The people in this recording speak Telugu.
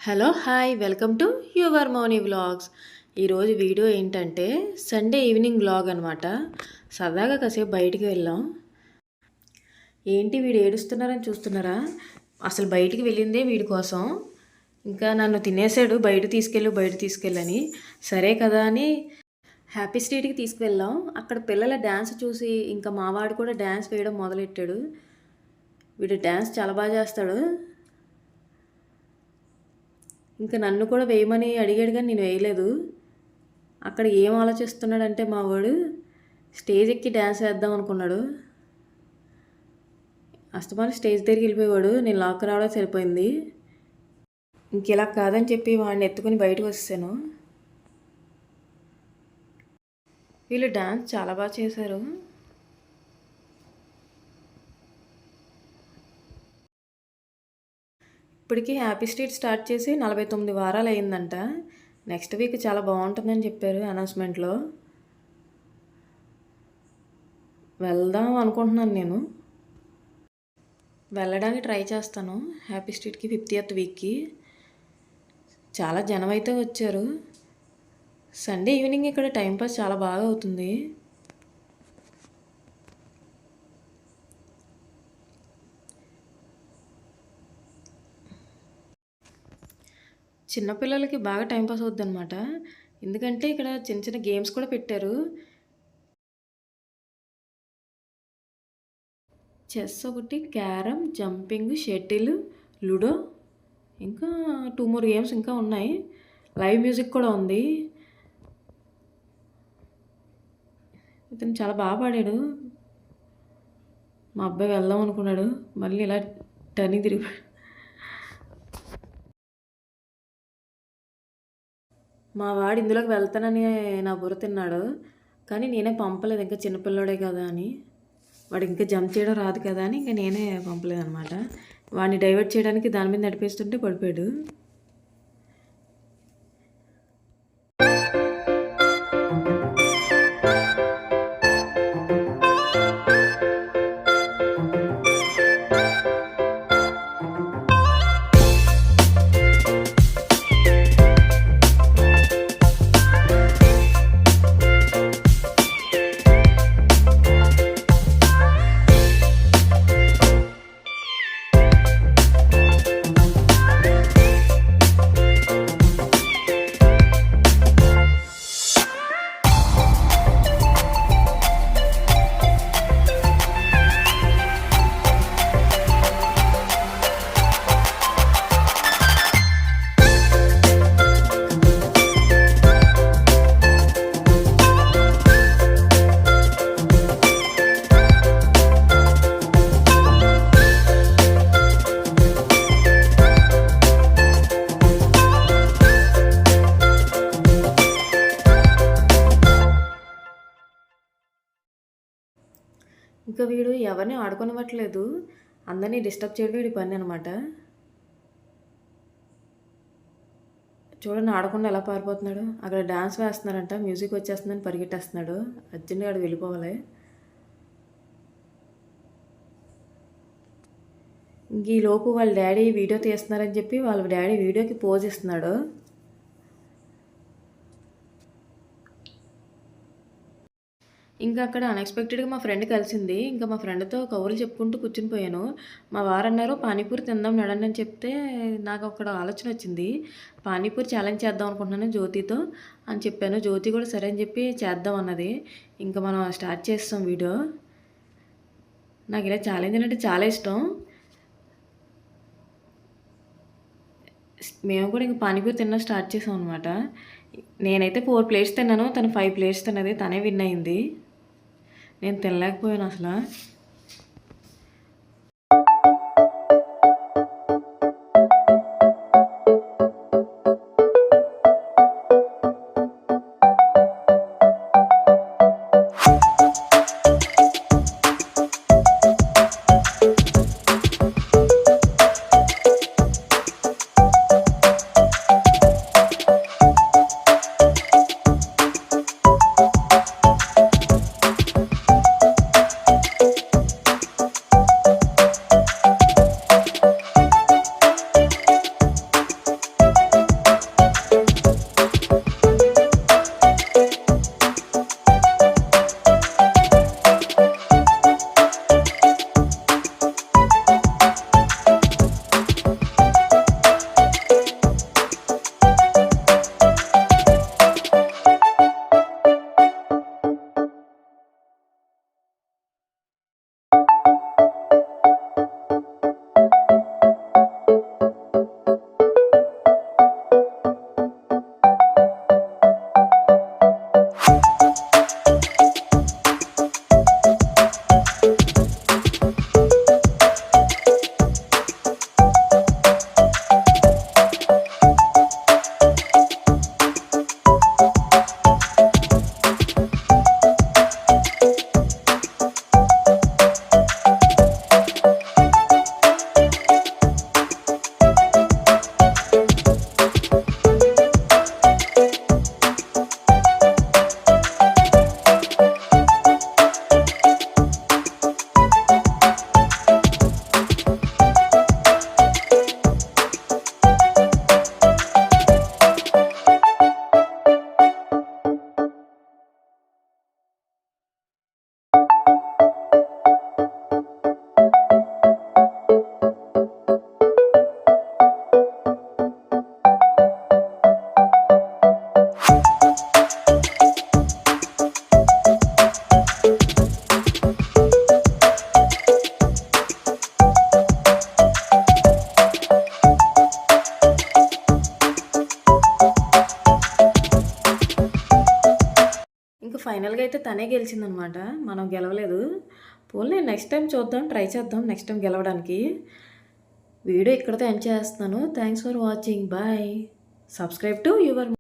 Hello hi welcome to your Moni vlogs. ఈరోజు వీడియో ఏంటంటే సండే ఈవినింగ్ వ్లాగ్ అనమాట. సరదాగా కాసేపు బయటికి వెళ్ళాం. ఏంటి వీడు ఏడుస్తున్నారని చూస్తున్నారా? అసలు బయటికి వెళ్ళిందే వీడి కోసం. ఇంకా నన్ను తినేసాడు బయట తీసుకెళ్ళని. సరే కదా అని హ్యాపీ స్ట్రీట్కి తీసుకువెళ్ళాం. అక్కడ పిల్లల డ్యాన్స్ చూసి ఇంకా మావాడు కూడా డ్యాన్స్ వేయడం మొదలెట్టాడు. వీడు డ్యాన్స్ చాలా బాగా చేస్తాడు. ఇంకా నన్ను కూడా వేయమని అడిగాడు కానీ నేను వేయలేదు. అక్కడ ఏం ఆలోచిస్తున్నాడంటే మా వాడు స్టేజ్ ఎక్కి డ్యాన్స్ వేద్దాం అనుకున్నాడు. అస్తమానం స్టేజ్ దగ్గరికి వెళ్ళిపోయేవాడు. నేను లాక్ రావడం సరిపోయింది. ఇంక ఇలా కాదని చెప్పి వాడిని ఎత్తుకుని బయటకు వచ్చేసాను. వీళ్ళు డ్యాన్స్ చాలా బాగా చేశారు. ఇప్పటికీ హ్యాపీ స్ట్రీట్ స్టార్ట్ చేసి 49 వారాలు అయిందంట. నెక్స్ట్ వీక్ చాలా బాగుంటుందని చెప్పారు అనౌన్స్మెంట్లో. వెళ్దాం అనుకుంటున్నాను. నేను వెళ్ళడానికి ట్రై చేస్తాను హ్యాపీ స్ట్రీట్కి 50th వీక్కి. చాలా జనం అయితే వచ్చారు. సండే ఈవినింగ్ ఇక్కడ టైంపాస్ చాలా బాగా అవుతుంది. చిన్నపిల్లలకి బాగా టైంపాస్ అవుద్ది అనమాట. ఎందుకంటే ఇక్కడ చిన్న చిన్న గేమ్స్ కూడా పెట్టారు. చెస్ ఒకటి, క్యారమ్, జంపింగ్, షటిల్, లూడో, ఇంకా 2 more గేమ్స్ ఇంకా ఉన్నాయి. లైవ్ మ్యూజిక్ కూడా ఉంది. ఇతను చాలా బాగా పాడాడు. మా అబ్బాయి వెళ్దాం అనుకున్నాడు, మళ్ళీ ఇలా టర్నింగ్ తిరిగి మా వాడు ఇందులోకి వెళ్తానని నా బుర్ర తిన్నాడు. కానీ నేనే పంపలేదు, ఇంకా చిన్నపిల్లడే కదా అని. వాడు ఇంకా జంప్ చేయడం రాదు కదా అని ఇంకా నేనే పంపలేదు అనమాట. వాడిని డైవర్ట్ చేయడానికి దాని మీద నడిపిస్తుంటే పడిపోయాడు. ఇంకా వీడు ఎవరిని ఆడుకోనివ్వట్లేదు. అందరినీ డిస్టర్బ్ చేయడం వీడి పని అనమాట. చూడండి ఆడకుండా ఎలా పారిపోతున్నాడు. అక్కడ డ్యాన్స్ వేస్తున్నారంట, మ్యూజిక్ వచ్చేస్తుందని పరిగెట్టేస్తున్నాడు. అర్జెంట్గా ఆడు వెళ్ళిపోవాలి. ఇంక ఈలోపు వాళ్ళ డాడీ వీడియో తీస్తున్నారని చెప్పి వాళ్ళ డాడీ వీడియోకి పోజ్ ఇస్తున్నాడు. ఇంకా అక్కడ అన్ఎక్స్పెక్టెడ్గా మా ఫ్రెండ్ కలిసింది. ఇంకా మా ఫ్రెండ్తో కబుర్లు చెప్పుకుంటూ కూర్చుని పోయాను. మా వారు అన్నారు పానీపూరి తిందాం నడండి అని చెప్తే నాకు అక్కడ ఆలోచన వచ్చింది. పానీపూరి ఛాలెంజ్ చేద్దాం అనుకుంటున్నాను జ్యోతితో అని చెప్పాను. జ్యోతి కూడా సరే అని చెప్పి చేద్దాం అన్నది. ఇంకా మనం స్టార్ట్ చేస్తాం వీడియో. నాకు ఇలా ఛాలెంజ్ అంటే చాలా ఇష్టం. మేము కూడా ఇంకా పానీపూరి తినడం స్టార్ట్ చేసాం అనమాట. నేనైతే 4 ప్లేట్స్ తిన్నాను, తను 5 ప్లేట్స్ తిన్నది. తనే విన్ అయింది. నేను తినలేకపోయాను అసలు. ఫైనల్గా అయితే తనే గెలిచిందనమాట, మనం గెలవలేదు. పోన్లే నెక్స్ట్ టైం చూద్దాం, ట్రై చేద్దాం నెక్స్ట్ టైం గెలవడానికి. వీడియో ఇక్కడితో ఎండ్ చేస్తున్నాను. Thanks for watching. Bye. Subscribe to your